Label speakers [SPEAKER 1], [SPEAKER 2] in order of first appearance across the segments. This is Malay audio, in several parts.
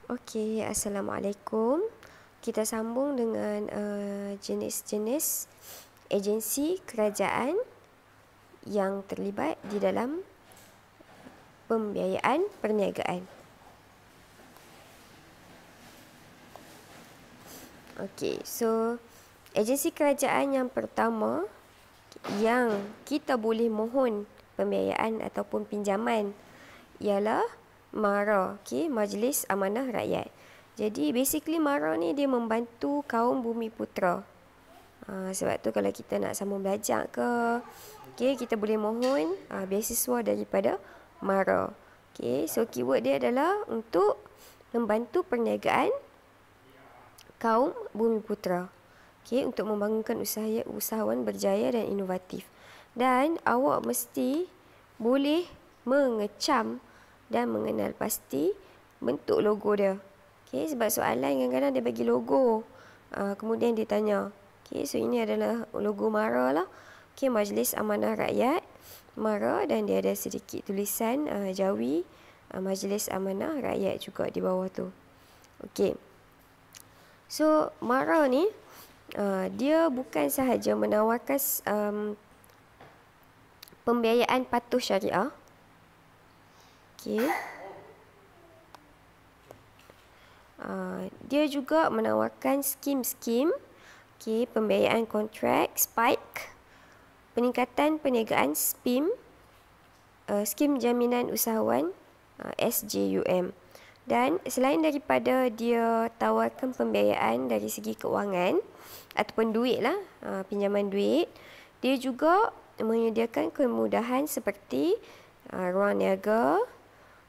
[SPEAKER 1] Okey, Assalamualaikum. Kita sambung dengan jenis-jenis agensi kerajaan yang terlibat di dalam pembiayaan perniagaan. Okey, so agensi kerajaan yang pertama yang kita boleh mohon pembiayaan ataupun pinjaman ialah MARA, Majlis Amanah Rakyat. Jadi basically MARA ni dia membantu kaum Bumiputera. Sebab tu kalau kita nak sambung belajar ke, kita boleh mohon beasiswa daripada MARA. So keyword dia adalah untuk membantu perniagaan kaum Bumiputera. Untuk membangunkan usahawan berjaya dan inovatif. Dan awak mesti boleh mengecam dan mengenal pasti bentuk logo dia. Sebab soalan kadang-kadang dia bagi logo. Kemudian dia tanya. So ini adalah logo MARA lah. Majlis Amanah Rakyat MARA, dan dia ada sedikit tulisan Jawi Majlis Amanah Rakyat juga di bawah tu. So MARA ni dia bukan sahaja menawarkan pembiayaan patuh syariah. Dia juga menawarkan skim-skim pembiayaan kontrak, spike, peningkatan perniagaan SPIM, skim jaminan usahawan, SJUM. Dan selain daripada dia tawarkan pembiayaan dari segi keuangan ataupun duit lah, pinjaman duit, dia juga menyediakan kemudahan seperti ruang niaga,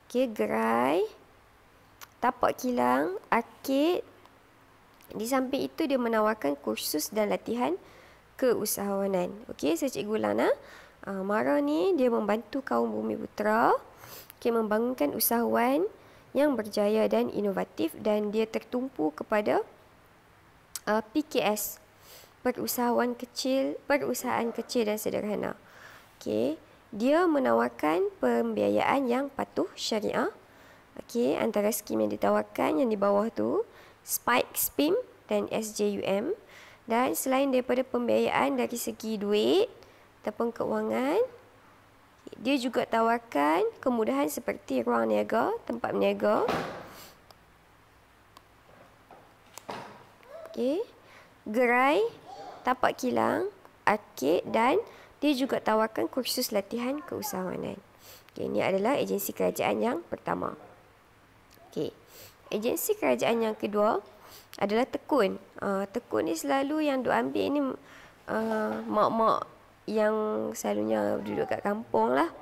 [SPEAKER 1] gerai, tapak kilang, arkid. Di samping itu dia menawarkan kursus dan latihan keusahawanan. So Cikgu Lana, MARA ni dia membantu kaum Bumiputera membangunkan usahawan yang berjaya dan inovatif, dan dia tertumpu kepada PKS, perusahaan kecil dan sederhana. Dia menawarkan pembiayaan yang patuh syariah. Antara skim yang ditawarkan yang di bawah tu Spike, SPIM dan SJUM. Dan selain daripada pembiayaan dari segi duit ataupun keuangan, dia juga tawarkan kemudahan seperti ruang niaga, tempat berniaga, gerai, tapak kilang, arkid, dan dia juga tawarkan kursus latihan keusahawanan. Ini adalah agensi kerajaan yang pertama. Agensi kerajaan yang kedua adalah tekun. Tekun ni selalu yang duk ambil ni mak-mak yang selalunya duduk kat kampung lah.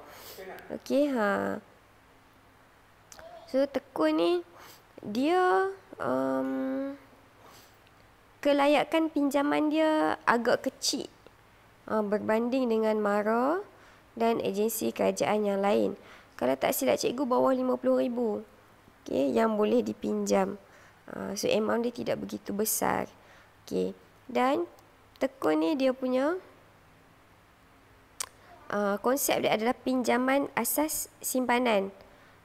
[SPEAKER 1] So tekun ni dia kelayakan pinjaman dia agak kecil berbanding dengan MARA dan agensi kerajaan yang lain. Kalau tak silap cikgu, bawah RM50,000 yang boleh dipinjam. So amount dia tidak begitu besar. Dan tekun ni dia punya konsep dia adalah pinjaman asas simpanan.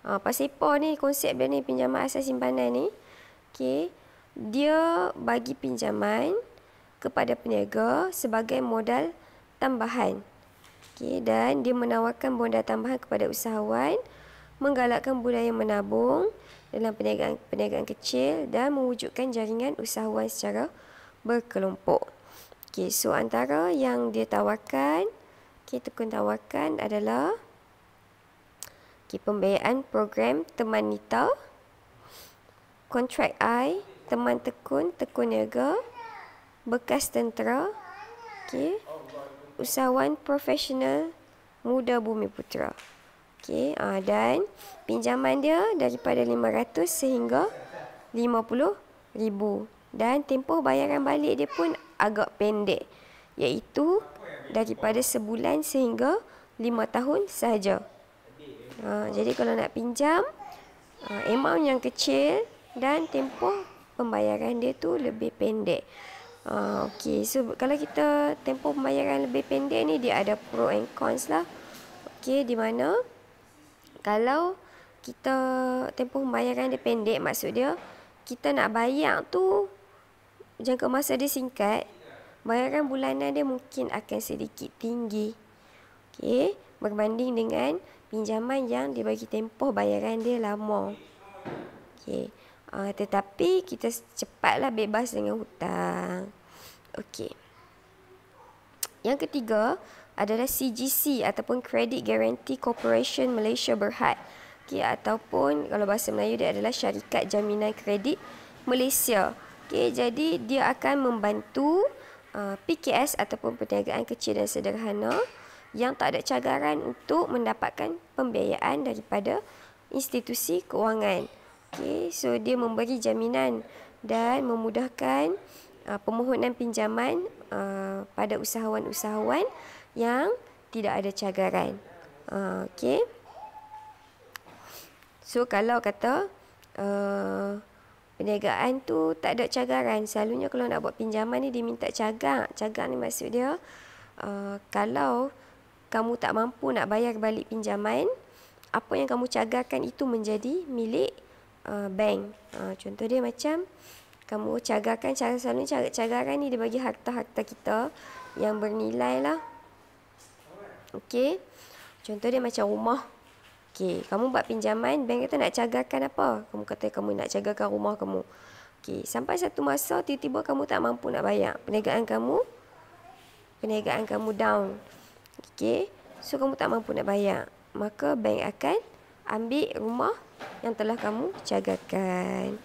[SPEAKER 1] Pasipo ni konsep dia ni, pinjaman asas simpanan ni. Dia bagi pinjaman kepada peniaga sebagai modal tambahan. Dan dia menawarkan modal tambahan kepada usahawan, menggalakkan budaya menabung dalam perniagaan kecil dan mewujudkan jaringan usahawan secara berkelompok. So antara yang dia tawarkan, tekun tawarkan adalah pembiayaan program Teman Nita, kontrak I, Teman Tekun, Tekun Niaga, bekas tentera, usahawan profesional muda Bumiputera. Dan pinjaman dia daripada 500 sehingga 50,000. Dan tempoh bayaran balik dia pun agak pendek, iaitu daripada sebulan sehingga 5 tahun sahaja. Jadi kalau nak pinjam, amount yang kecil dan tempoh pembayaran dia tu lebih pendek. So kalau kita tempoh pembayaran lebih pendek ni, dia ada pro and cons lah. Di mana kalau kita tempoh pembayaran dia pendek, maksud dia kita nak bayar tu jangka masa dia singkat, bayaran bulanan dia mungkin akan sedikit tinggi. Okey, berbanding dengan pinjaman yang dia bagi tempoh bayaran dia lama. Okey. Tetapi kita cepatlah bebas dengan hutang. Okey. Yang ketiga adalah CGC ataupun Credit Guarantee Corporation Malaysia Berhad. Okey, ataupun kalau bahasa Melayu dia adalah Syarikat Jaminan Kredit Malaysia. Okey, jadi dia akan membantu PKS ataupun perniagaan kecil dan sederhana yang tak ada cagaran untuk mendapatkan pembiayaan daripada institusi kewangan. Okey, so dia memberi jaminan dan memudahkan permohonan pinjaman pada usahawan-usahawan yang tidak ada cagaran. Okey. So kalau kata perniagaan tu tak ada cagaran, selalunya kalau nak buat pinjaman ni dia minta cagar. Cagar ni maksud dia kalau kamu tak mampu nak bayar balik pinjaman, apa yang kamu cagarkan itu menjadi milik bank. Contoh dia macam kamu cagarkan, selalunya cagaran ni dia bagi harta-harta kita yang bernilai lah. Okey. Contoh dia macam rumah. Okey, kamu buat pinjaman, bank kata nak cagarkan apa? Kamu kata kamu nak cagarkan rumah kamu. Okey, sampai satu masa tiba-tiba kamu tak mampu nak bayar. Perniagaan kamu down. Okey, so kamu tak mampu nak bayar. Maka bank akan ambil rumah yang telah kamu cagarkan.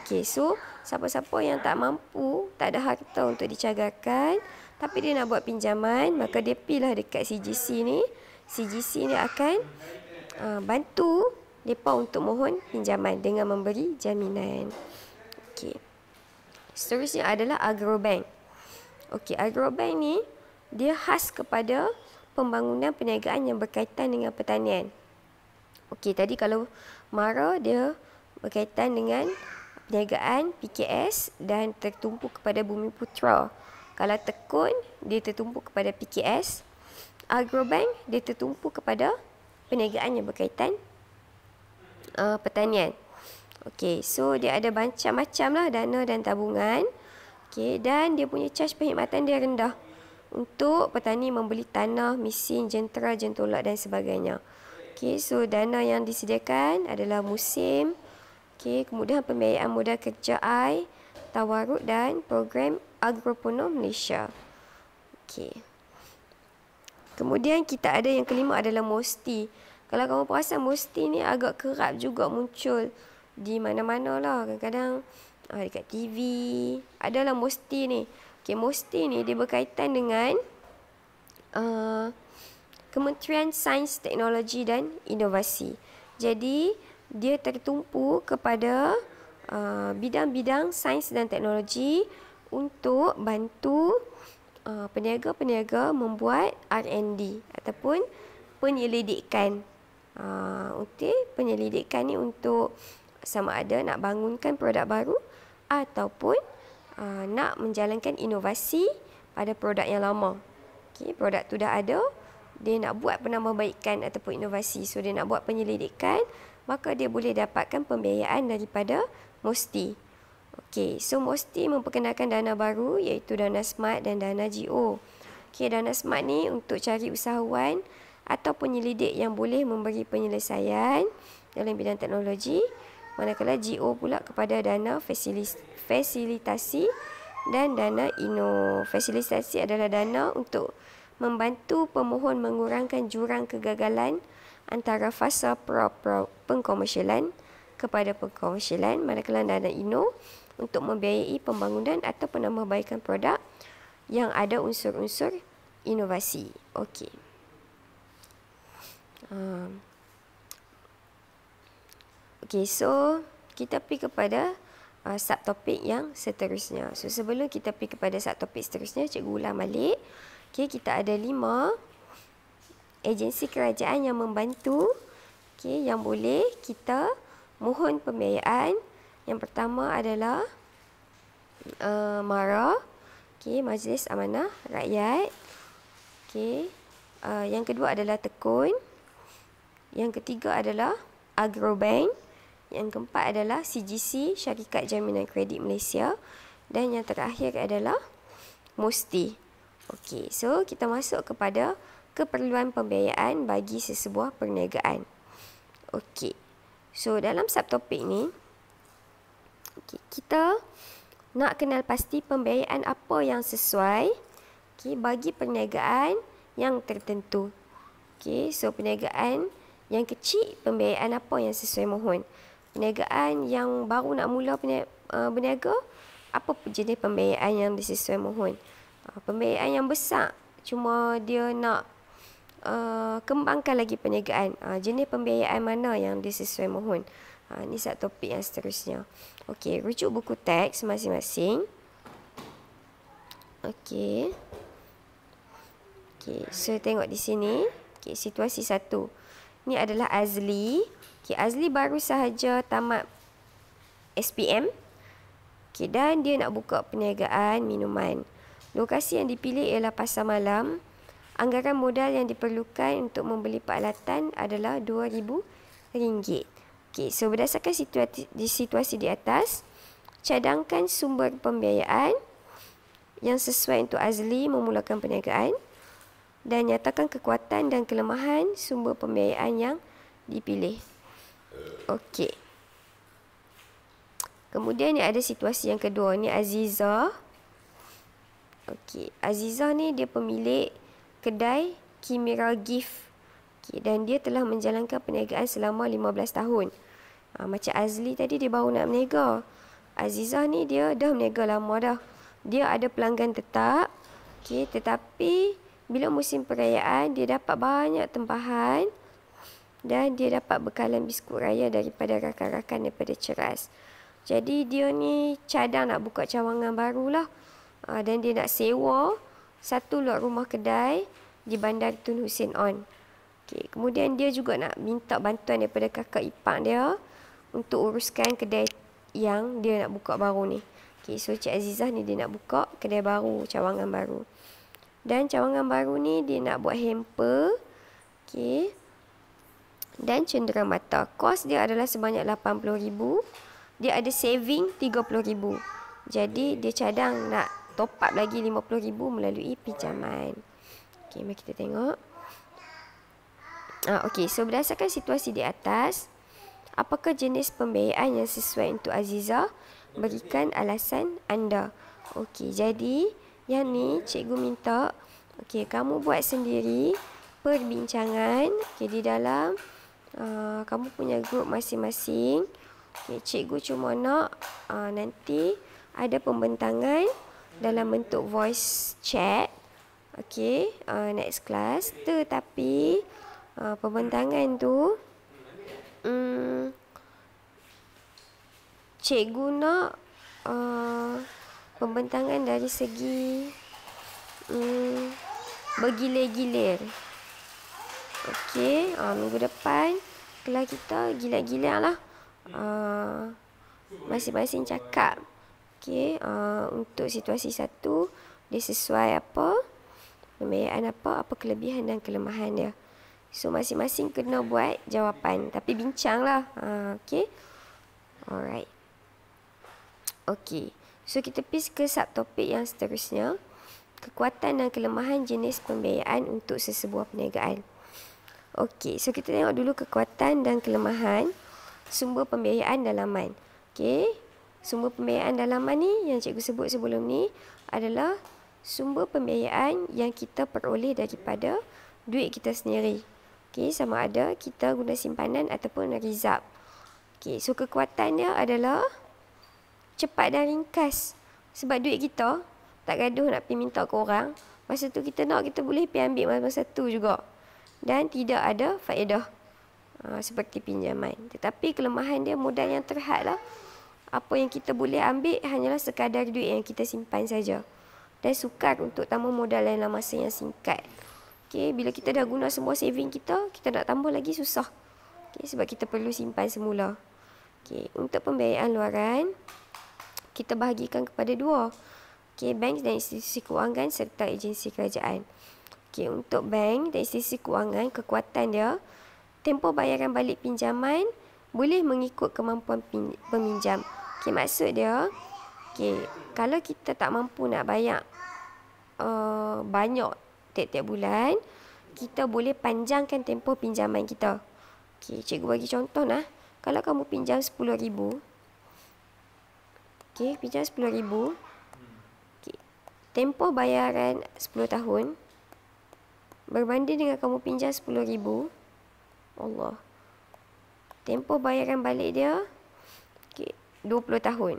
[SPEAKER 1] Okey, so siapa-siapa yang tak mampu, tak ada harta untuk dicagarkan, tapi dia nak buat pinjaman, maka dia pilih dekat CGC ni. CGC ni akan bantu mereka untuk mohon pinjaman dengan memberi jaminan. Okey. Seterusnya adalah Agrobank. Okey, Agrobank ni dia khas kepada pembangunan perniagaan yang berkaitan dengan pertanian. Okey, tadi kalau Mara dia berkaitan dengan perniagaan PKS dan tertumpu kepada Bumiputera. Kalau Tekun dia tertumpu kepada PKS. Agrobank dia tertumpu kepada perniagaan yang berkaitan pertanian. Okey, so dia ada macam-macam lah dana dan tabungan. Okey, dan dia punya charge perkhidmatan dia rendah untuk petani membeli tanah, mesin, jentera, jentolak dan sebagainya. Okey, so dana yang disediakan adalah musim, okey, kemudahan pembiayaan modal kerja I, tawaruk dan program Agropono Malaysia. Okey. Kemudian kita ada yang kelima adalah Mosti. Kalau kamu perasan Mosti ni agak kerap juga muncul di mana-mana lah. Kadang-kadang dekat TV adalah Mosti ni. Okey, Mosti ni dia berkaitan dengan Kementerian Sains, Teknologi dan Inovasi. Jadi dia tertumpu kepada bidang-bidang sains dan teknologi untuk bantu peniaga-peniaga membuat R&D ataupun penyelidikan. Okey, penyelidikan ni untuk sama ada nak bangunkan produk baru ataupun nak menjalankan inovasi pada produk yang lama. Okey, produk tu dah ada, dia nak buat penambahbaikan ataupun inovasi. So dia nak buat penyelidikan, maka dia boleh dapatkan pembiayaan daripada Mosti. Okey, so Mosti memperkenalkan dana baru iaitu dana Smart dan dana GO. Okey, dana Smart ni untuk cari usahawan atau penyelidik yang boleh memberi penyelesaian dalam bidang teknologi, manakala GO pula kepada dana fasilitasi dan dana Fasilitasi adalah dana untuk membantu pemohon mengurangkan jurang kegagalan antara fasa pengkomersialan kepada pengkomersialan, manakala dana untuk membiayai pembangunan atau penambahbaikan produk yang ada unsur-unsur inovasi. Okey. Okey, so kita pergi kepada subtopik yang seterusnya. So sebelum kita pergi kepada subtopik seterusnya, cikgu ulang balik. Okey, kita ada 5 agensi kerajaan yang membantu, okey, yang boleh kita mohon pembiayaan. Yang pertama adalah MARA, okey, Majlis Amanah Rakyat. Okey, yang kedua adalah Tekun. Yang ketiga adalah Agrobank. Yang keempat adalah CGC, Syarikat Jaminan Kredit Malaysia. Dan yang terakhir adalah Musti. Okey, so kita masuk kepada keperluan pembiayaan bagi sesebuah perniagaan. Okey, so dalam subtopik ni, kita nak kenal pasti pembiayaan apa yang sesuai bagi perniagaan yang tertentu. So perniagaan yang kecil, pembiayaan apa yang sesuai mohon. Perniagaan yang baru nak mula berniaga, apa jenis pembiayaan yang sesuai mohon. Pembiayaan yang besar, cuma dia nak kembangkan lagi perniagaan, jenis pembiayaan mana yang sesuai mohon. Ini satu topik yang seterusnya. Okey, rujuk buku teks masing-masing. Okey, so tengok di sini. Situasi 1. Ini adalah Azli. Azli baru sahaja tamat SPM. Dan dia nak buka perniagaan minuman. Lokasi yang dipilih ialah pasar malam. Anggaran modal yang diperlukan untuk membeli peralatan adalah RM2,000. So berdasarkan situasi di atas, cadangkan sumber pembiayaan yang sesuai untuk Azli memulakan perniagaan dan nyatakan kekuatan dan kelemahan sumber pembiayaan yang dipilih. Okey. Kemudian ni ada situasi yang kedua. Ni Aziza. Okey, Aziza ni dia pemilik kedai Kimira Gift. Dan dia telah menjalankan perniagaan selama 15 tahun. Macam Azli tadi dia baru nak berniaga. Aziza ni dia dah berniaga lama dah. Dia ada pelanggan tetap. Tetapi bila musim perayaan dia dapat banyak tempahan dan dia dapat bekalan biskut raya daripada rakan-rakan daripada Ceras. Jadi dia ni cadang nak buka cawangan barulah. Dan dia nak sewa satu lot rumah kedai di Bandar Tun Hussein On. Kemudian dia juga nak minta bantuan daripada kakak ipar dia untuk uruskan kedai yang dia nak buka baru ni. So Cik Azizah ni dia nak buka kedai baru, cawangan baru. Dan cawangan baru ni dia nak buat hamper. Dan cenderamata. Kos dia adalah sebanyak RM80,000. Dia ada saving RM30,000. Jadi dia cadang nak top up lagi RM50,000 melalui pinjaman. Mari kita tengok. So berdasarkan situasi di atas, apakah jenis pembiayaan yang sesuai untuk Aziza? Berikan alasan anda. Jadi yang ni cikgu minta kamu buat sendiri perbincangan di dalam kamu punya grup masing-masing. Cikgu cuma nak nanti ada pembentangan dalam bentuk voice chat. Next class. Tetapi pembentangan tu cikgu nak pembentangan dari segi bergilir-gilir. Minggu depan kelas kita gilir-gilir lah. Masing-masing cakap. Untuk situasi 1 dia sesuai apa, pembiayaan apa kelebihan dan kelemahan dia. So masing-masing kena buat jawapan, tapi bincang lah. Alright. So kita pergi ke subtopik yang seterusnya. Kekuatan dan kelemahan jenis pembiayaan untuk sesebuah perniagaan. So kita tengok dulu kekuatan dan kelemahan sumber pembiayaan dalaman. Sumber pembiayaan dalaman ni yang cikgu sebut sebelum ni adalah sumber pembiayaan yang kita peroleh daripada duit kita sendiri. Sama ada kita guna simpanan ataupun rizab. So kekuatan dia adalah cepat dan ringkas. Sebab duit kita tak gaduh nak pergi minta ke orang. Masa tu kita nak, kita boleh pergi ambil masa tu juga. Dan tidak ada faedah seperti pinjaman. Tetapi kelemahan dia modal yang terhad lah. Apa yang kita boleh ambil hanyalah sekadar duit yang kita simpan saja. Dan sukar untuk tambah modal dalam masa yang singkat. Bila kita dah guna semua saving kita, kita nak tambah lagi susah. Sebab kita perlu simpan semula. Untuk pembiayaan luaran, kita bahagikan kepada 2. Bank dan institusi kewangan serta agensi kerajaan. Untuk bank dan institusi kewangan, kekuatan dia, tempoh bayaran balik pinjaman boleh mengikut kemampuan peminjam. Okey, maksud dia, okey, kalau kita tak mampu nak bayar banyak tiap-tiap bulan, kita boleh panjangkan tempoh pinjaman kita. Okey, cikgu bagi contoh lah. Kalau kamu pinjam RM10,000, okey, pinjam RM10,000, okey, tempoh bayaran 10 tahun berbanding dengan kamu pinjam RM10,000. Allah. Tempoh bayaran balik dia, okey, 20 tahun.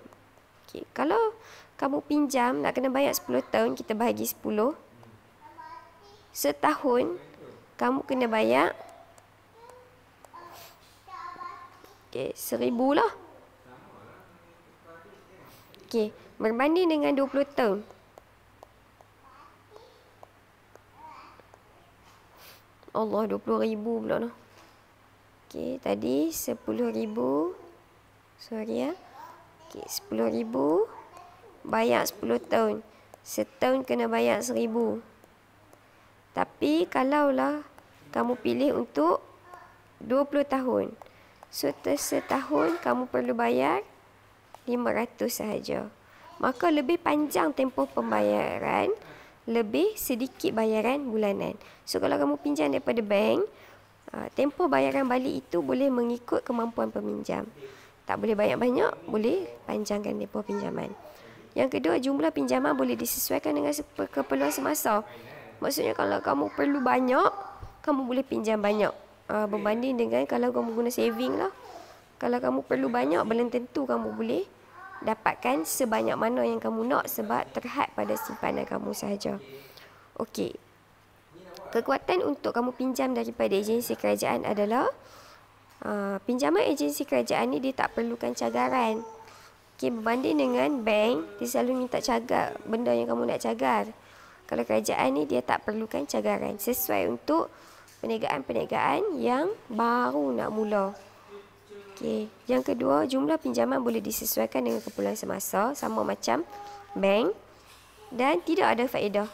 [SPEAKER 1] Okey, kalau kamu pinjam nak kena bayar 10 tahun, kita bahagi 10. Setahun kamu kena bayar, okey, 1,000 lah. Okey, berbanding dengan 20 tahun. Allah, 20,000 pula noh. Okey, tadi 10,000. Sorry ya. Okey, 10,000 bayar 10 tahun. Setahun kena bayar 1,000. Tapi kalaulah kamu pilih untuk 20 tahun. So, setahun kamu perlu bayar 500 sahaja. Maka lebih panjang tempoh pembayaran, lebih sedikit bayaran bulanan. So, kalau kamu pinjam daripada bank, tempoh bayaran balik itu boleh mengikut kemampuan peminjam. Tak boleh banyak-banyak, boleh panjangkan tempoh pinjaman. Yang kedua, jumlah pinjaman boleh disesuaikan dengan keperluan semasa. Maksudnya kalau kamu perlu banyak, kamu boleh pinjam banyak. Berbanding dengan kalau kamu guna saving lah. Kalau kamu perlu banyak, belum tentu kamu boleh dapatkan sebanyak mana yang kamu nak sebab terhad pada simpanan kamu sahaja. Okey. Kekuatan untuk kamu pinjam daripada agensi kerajaan adalah pinjaman agensi kerajaan ni dia tak perlukan cagaran. Okey, berbanding dengan bank, dia selalu minta cagar benda yang kamu nak cagar. Kalau kerajaan ni dia tak perlukan cagaran, sesuai untuk perniagaan-perniagaan yang baru nak mula. Okey, yang kedua, jumlah pinjaman boleh disesuaikan dengan keperluan semasa sama macam bank dan tidak ada faedah.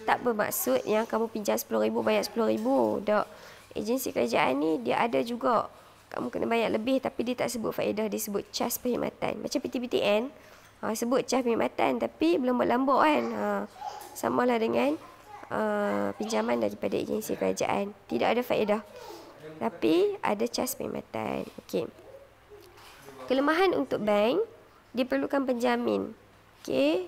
[SPEAKER 1] Tak bermaksud yang kamu pinjam RM10,000 bayar RM10,000. Tak. Agensi kerajaan ni dia ada juga kamu kena bayar lebih, tapi dia tak sebut faedah, dia sebut cas perkhidmatan. Macam PTPTN, sebut cas perkhidmatan tapi berlambak-lambak kan. Samalah dengan pinjaman daripada agensi kerajaan. Tidak ada faedah, tapi ada cas perkhidmatan. Okey. Kelemahan untuk bank, dia perlukan penjamin. Okey.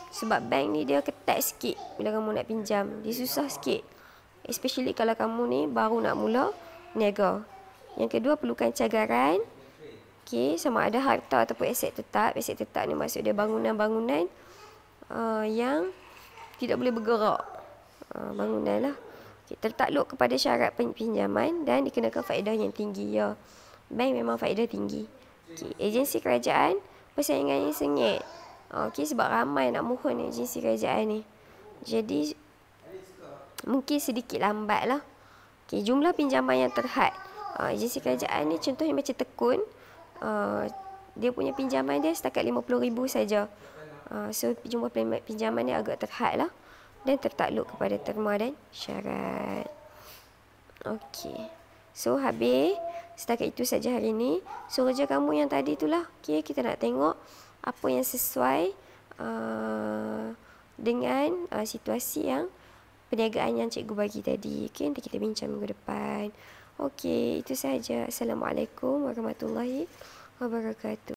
[SPEAKER 1] Sebab bank ni dia ketat sikit bila kamu nak pinjam. Dia susah sikit. Especially kalau kamu ni baru nak mula niaga. Yang kedua, perlukan cagaran. Okey, sama ada harta ataupun aset tetap. Aset tetap ni maksud dia bangunan-bangunan yang tidak boleh bergerak. Bangunan lah. Okay, tertakluk kepada syarat pinjaman dan dikenakan faedah yang tinggi. Ya, bank memang faedah tinggi. Okay, agensi kerajaan persaingannya sengit. Okey, sebab ramai nak mohon agensi kerajaan ni. Jadi, mungkin sedikit lambat lah. Okay, jumlah pinjaman yang terhad. Agensi kerajaan ni contohnya macam Tekun. Dia punya pinjaman dia setakat RM50,000 saja. So, jumlah pinjaman ni agak terhad lah. Dan tertakluk kepada terma dan syarat. Okey. So, habis. Setakat itu saja hari ni. So, kerja kamu yang tadi itulah. Okey, kita nak tengok apa yang sesuai dengan situasi yang perniagaan yang cikgu bagi tadi. Okey, nanti kita bincang minggu depan. Okey, itu sahaja. Assalamualaikum warahmatullahi wabarakatuh.